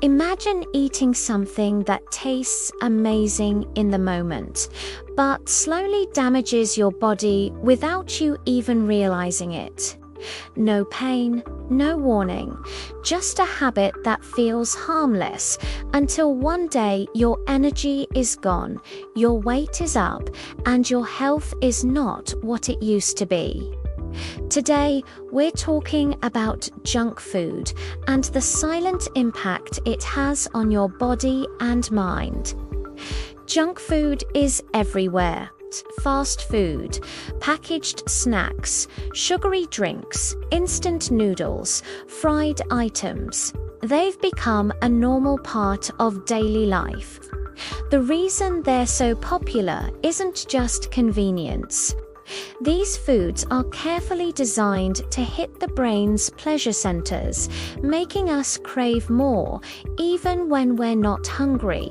Imagine eating something that tastes amazing in the moment, but slowly damages your body without you even realizing it. No pain, no warning, just a habit that feels harmless until one day your energy is gone, your weight is up, and your health is not what it used to be. Today, we're talking about junk food and the silent impact it has on your body and mind. Junk food is everywhere. Fast food, packaged snacks, sugary drinks, instant noodles, fried items. They've become a normal part of daily life. The reason they're so popular isn't just convenience. These foods are carefully designed to hit the brain's pleasure centers, making us crave more even when we're not hungry.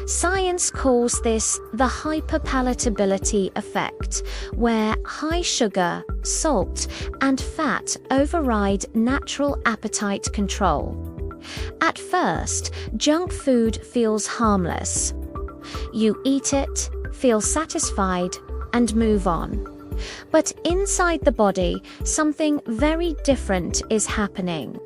Science calls this the hyperpalatability effect, where high sugar, salt, and fat override natural appetite control. At first, junk food feels harmless. You eat it, feel satisfied, and move on. But inside the body, something very different is happening.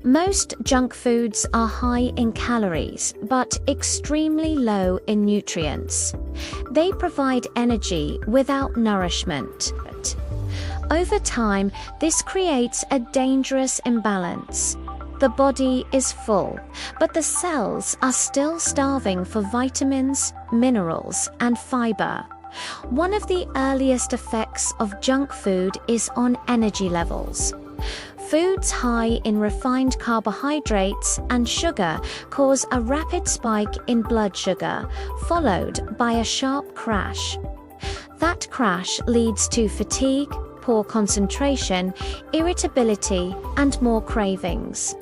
Most junk foods are high in calories, but extremely low in nutrients. They provide energy without nourishment. Over time, this creates a dangerous imbalance. The body is full, but the cells are still starving for vitamins, minerals, and fiber. One of the earliest effects of junk food is on energy levels. Foods high in refined carbohydrates and sugar cause a rapid spike in blood sugar, followed by a sharp crash. That crash leads to fatigue, poor concentration, irritability, and more cravings.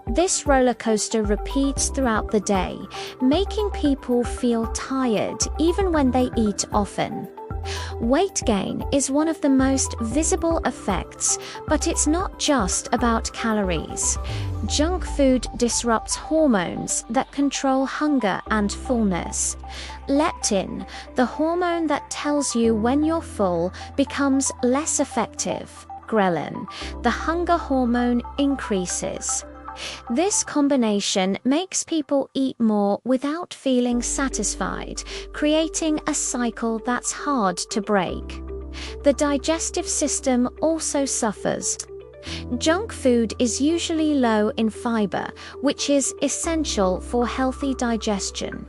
This roller coaster repeats throughout the day, making people feel tired even when they eat often. Weight gain is one of the most visible effects, but it's not just about calories. Junk food disrupts hormones that control hunger and fullness. Leptin, the hormone that tells you when you're full, becomes less effective. Ghrelin, the hunger hormone, increases. This combination makes people eat more without feeling satisfied, creating a cycle that's hard to break. The digestive system also suffers. Junk food is usually low in fiber, which is essential for healthy digestion.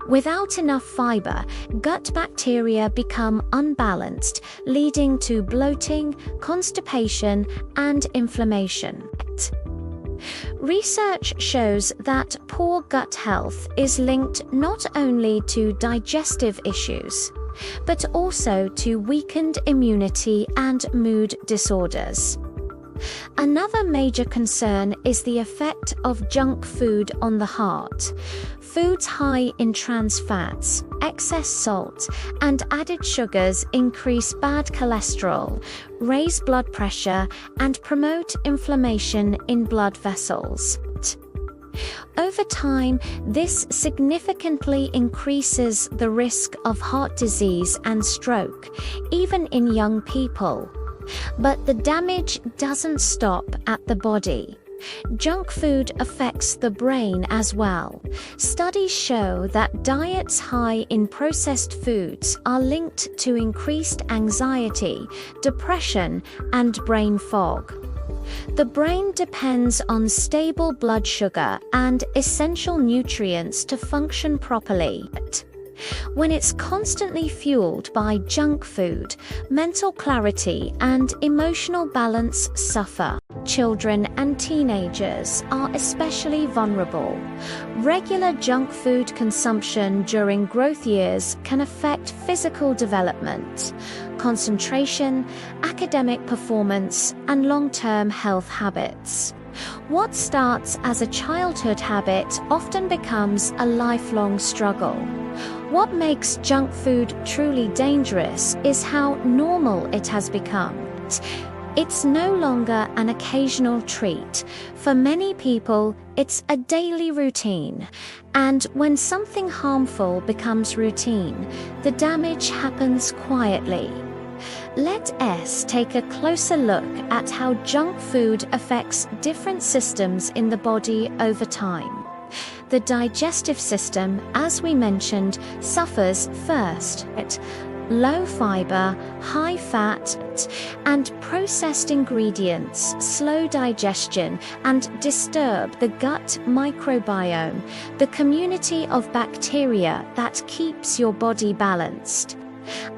Without enough fiber, gut bacteria become unbalanced, leading to bloating, constipation, and inflammation. Research shows that poor gut health is linked not only to digestive issues, but also to weakened immunity and mood disorders. Another major concern is the effect of junk food on the heart. Foods high in trans fats, excess salt, and added sugars increase bad cholesterol, raise blood pressure, and promote inflammation in blood vessels. Over time, this significantly increases the risk of heart disease and stroke, even in young people. But the damage doesn't stop at the body. Junk food affects the brain as well. Studies show that diets high in processed foods are linked to increased anxiety, depression, and brain fog. The brain depends on stable blood sugar and essential nutrients to function properly. When it's constantly fueled by junk food, mental clarity and emotional balance suffer. Children and teenagers are especially vulnerable. Regular junk food consumption during growth years can affect physical development, concentration, academic performance, and long-term health habits. What starts as a childhood habit often becomes a lifelong struggle. What makes junk food truly dangerous is how normal it has become. It's no longer an occasional treat. For many people, it's a daily routine. And when something harmful becomes routine, the damage happens quietly. Let us take a closer look at how junk food affects different systems in the body over time. The digestive system, as we mentioned, suffers first. Low fiber, high fat, and processed ingredients slow digestion and disturb the gut microbiome, the community of bacteria that keeps your body balanced.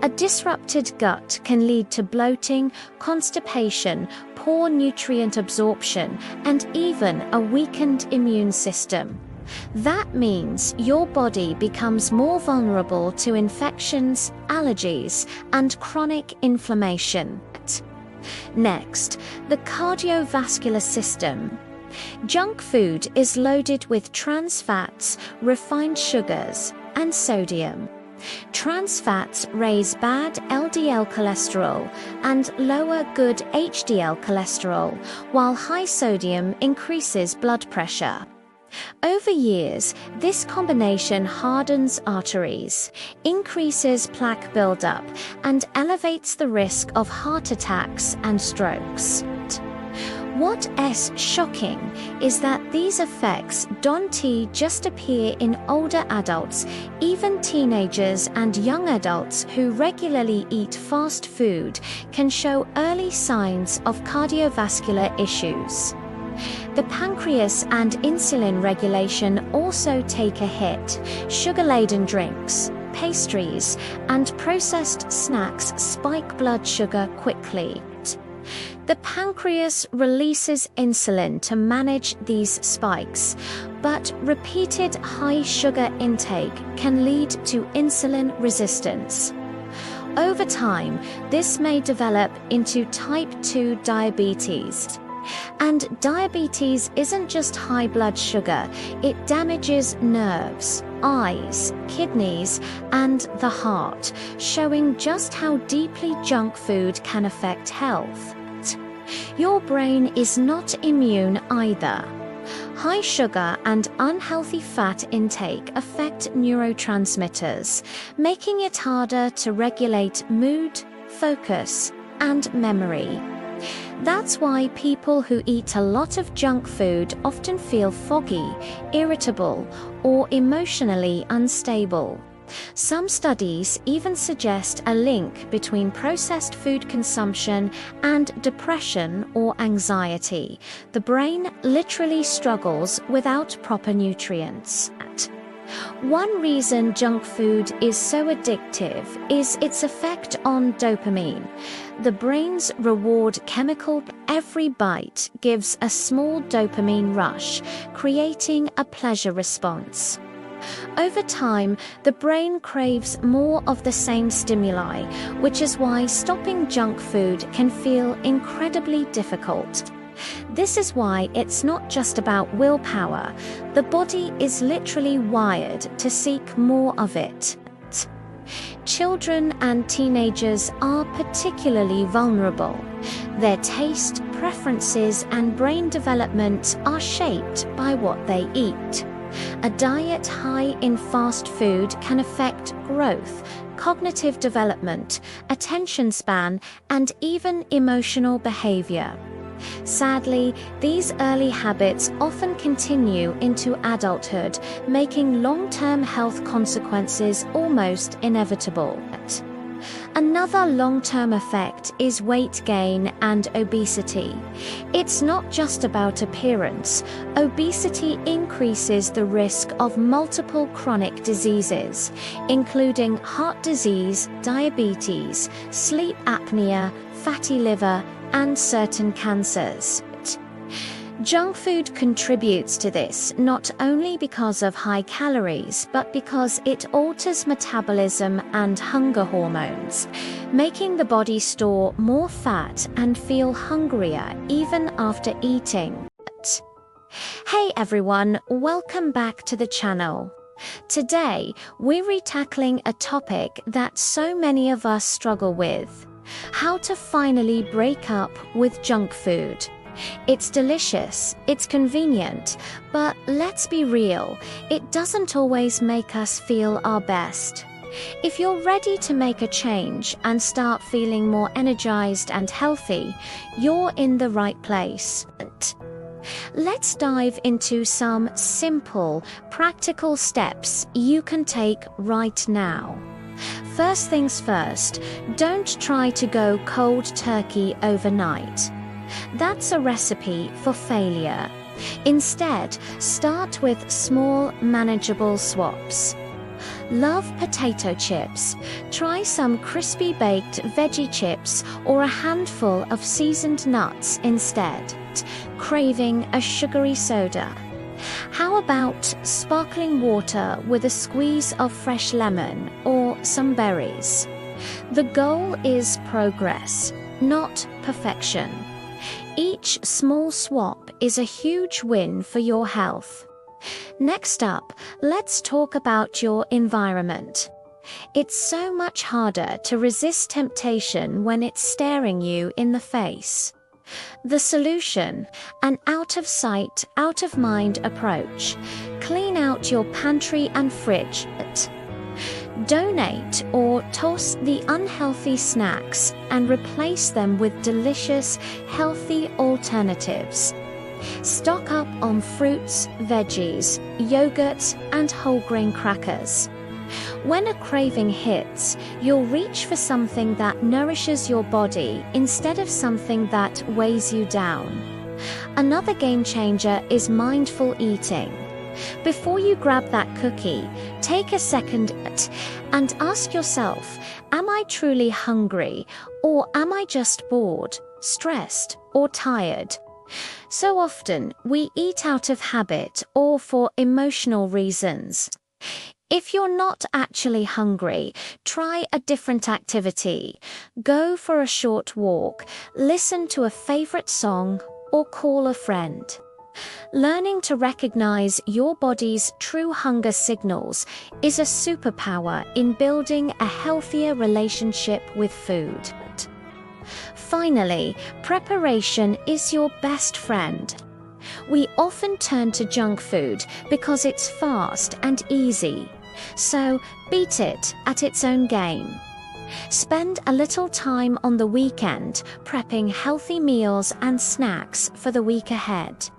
A disrupted gut can lead to bloating, constipation, poor nutrient absorption, and even a weakened immune system. That means your body becomes more vulnerable to infections, allergies, and chronic inflammation. Next, the cardiovascular system. Junk food is loaded with trans fats, refined sugars, and sodium. Trans fats raise bad LDL cholesterol and lower good HDL cholesterol, while high sodium increases blood pressure. Over years, this combination hardens arteries, increases plaque buildup, and elevates the risk of heart attacks and strokes. What's shocking is that these effects don't just appear in older adults. Even teenagers and young adults who regularly eat fast food can show early signs of cardiovascular issues. The pancreas and insulin regulation also take a hit. Sugar-laden drinks, pastries, and processed snacks spike blood sugar quickly. The pancreas releases insulin to manage these spikes, but repeated high sugar intake can lead to insulin resistance. Over time, this may develop into type 2 diabetes. And diabetes isn't just high blood sugar, it damages nerves, eyes, kidneys, and the heart, showing just how deeply junk food can affect health. Your brain is not immune either. High sugar and unhealthy fat intake affect neurotransmitters, making it harder to regulate mood, focus, and memory. That's why people who eat a lot of junk food often feel foggy, irritable, or emotionally unstable. Some studies even suggest a link between processed food consumption and depression or anxiety. The brain literally struggles without proper nutrients. One reason junk food is so addictive is its effect on dopamine. The brain's reward chemical. Every bite gives a small dopamine rush, creating a pleasure response. Over time, the brain craves more of the same stimuli, which is why stopping junk food can feel incredibly difficult. This is why it's not just about willpower. The body is literally wired to seek more of it. Children and teenagers are particularly vulnerable. Their taste, preferences, and brain development are shaped by what they eat. A diet high in fast food can affect growth, cognitive development, attention span, and even emotional behavior. Sadly, these early habits often continue into adulthood, making long-term health consequences almost inevitable. Another long-term effect is weight gain and obesity. It's not just about appearance. Obesity increases the risk of multiple chronic diseases, including heart disease, diabetes, sleep apnea, fatty liver, and certain cancers. Junk food contributes to this not only because of high calories, but because it alters metabolism and hunger hormones, making the body store more fat and feel hungrier even after eating. Hey everyone, welcome back to the channel. Today, we're tackling a topic that so many of us struggle with: How to finally break up with junk food. It's delicious, it's convenient, but let's be real, it doesn't always make us feel our best. If you're ready to make a change and start feeling more energized and healthy, you're in the right place. Let's dive into some simple, practical steps you can take right now. First things first, don't try to go cold turkey overnight. That's a recipe for failure. Instead, start with small, manageable swaps. Love potato chips? Try some crispy baked veggie chips or a handful of seasoned nuts instead. Craving a sugary soda? How about sparkling water with a squeeze of fresh lemon or some berries? The goal is progress, not perfection. Each small swap is a huge win for your health. Next up, let's talk about your environment. It's so much harder to resist temptation when it's staring you in the face. The solution: an out-of-sight, out-of-mind approach. Clean out your pantry and fridge. Donate or toss the unhealthy snacks and replace them with delicious, healthy alternatives. Stock up on fruits, veggies, yogurts, and whole grain crackers. When a craving hits, you'll reach for something that nourishes your body instead of something that weighs you down. Another game changer is mindful eating. Before you grab that cookie, take a second and ask yourself, am I truly hungry, or am I just bored, stressed, or tired? So often, we eat out of habit or for emotional reasons. If you're not actually hungry, try a different activity. Go for a short walk, listen to a favorite song, or call a friend. Learning to recognize your body's true hunger signals is a superpower in building a healthier relationship with food. Finally, preparation is your best friend. We often turn to junk food because it's fast and easy. So beat it at its own game. Spend a little time on the weekend prepping healthy meals and snacks for the week ahead.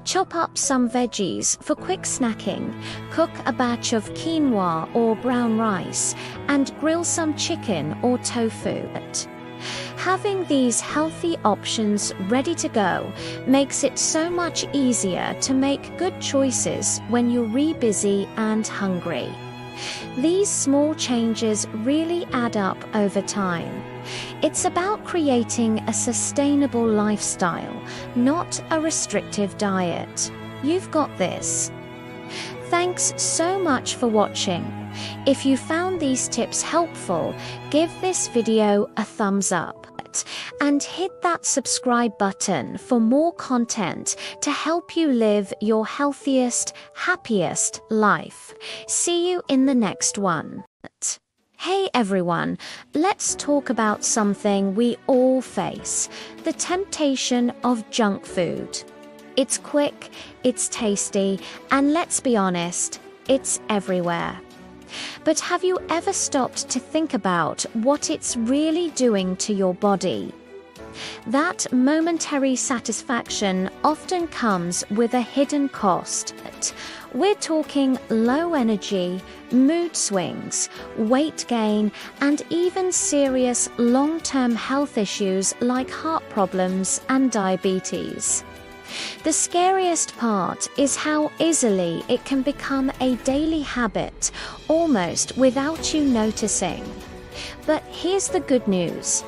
Chop up some veggies for quick snacking, cook a batch of quinoa or brown rice, and grill some chicken or tofu. Having these healthy options ready to go makes it so much easier to make good choices when you're really busy and hungry. These small changes really add up over time. It's about creating a sustainable lifestyle, not a restrictive diet. You've got this. Thanks so much for watching. If you found these tips helpful, give this video a thumbs up and hit that subscribe button for more content to help you live your healthiest, happiest life. See you in the next one. Hey everyone, let's talk about something we all face: the temptation of junk food. It's quick, it's tasty, and let's be honest, it's everywhere. But have you ever stopped to think about what it's really doing to your body? That momentary satisfaction often comes with a hidden cost. We're talking low energy, mood swings, weight gain, and even serious long-term health issues like heart problems and diabetes. The scariest part is how easily it can become a daily habit, almost without you noticing. But here's the good news.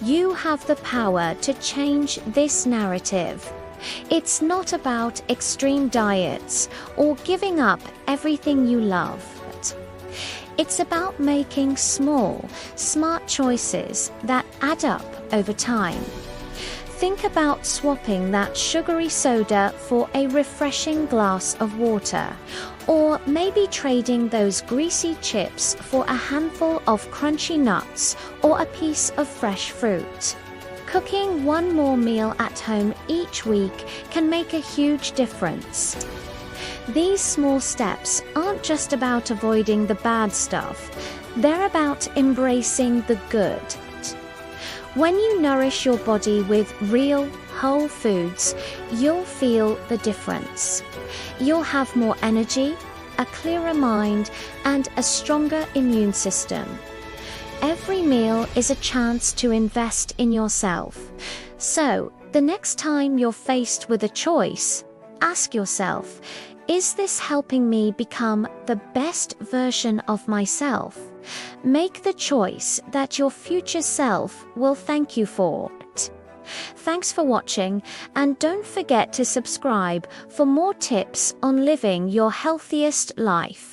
You have the power to change this narrative. It's not about extreme diets or giving up everything you love. It's about making small, smart choices that add up over time. Think about swapping that sugary soda for a refreshing glass of water, or maybe trading those greasy chips for a handful of crunchy nuts or a piece of fresh fruit. Cooking one more meal at home each week can make a huge difference. These small steps aren't just about avoiding the bad stuff, they're about embracing the good. When you nourish your body with real, whole foods, you'll feel the difference. You'll have more energy, a clearer mind, and a stronger immune system. Every meal is a chance to invest in yourself. So, the next time you're faced with a choice, ask yourself, is this helping me become the best version of myself? Make the choice that your future self will thank you for. Thanks for watching, and don't forget to subscribe for more tips on living your healthiest life.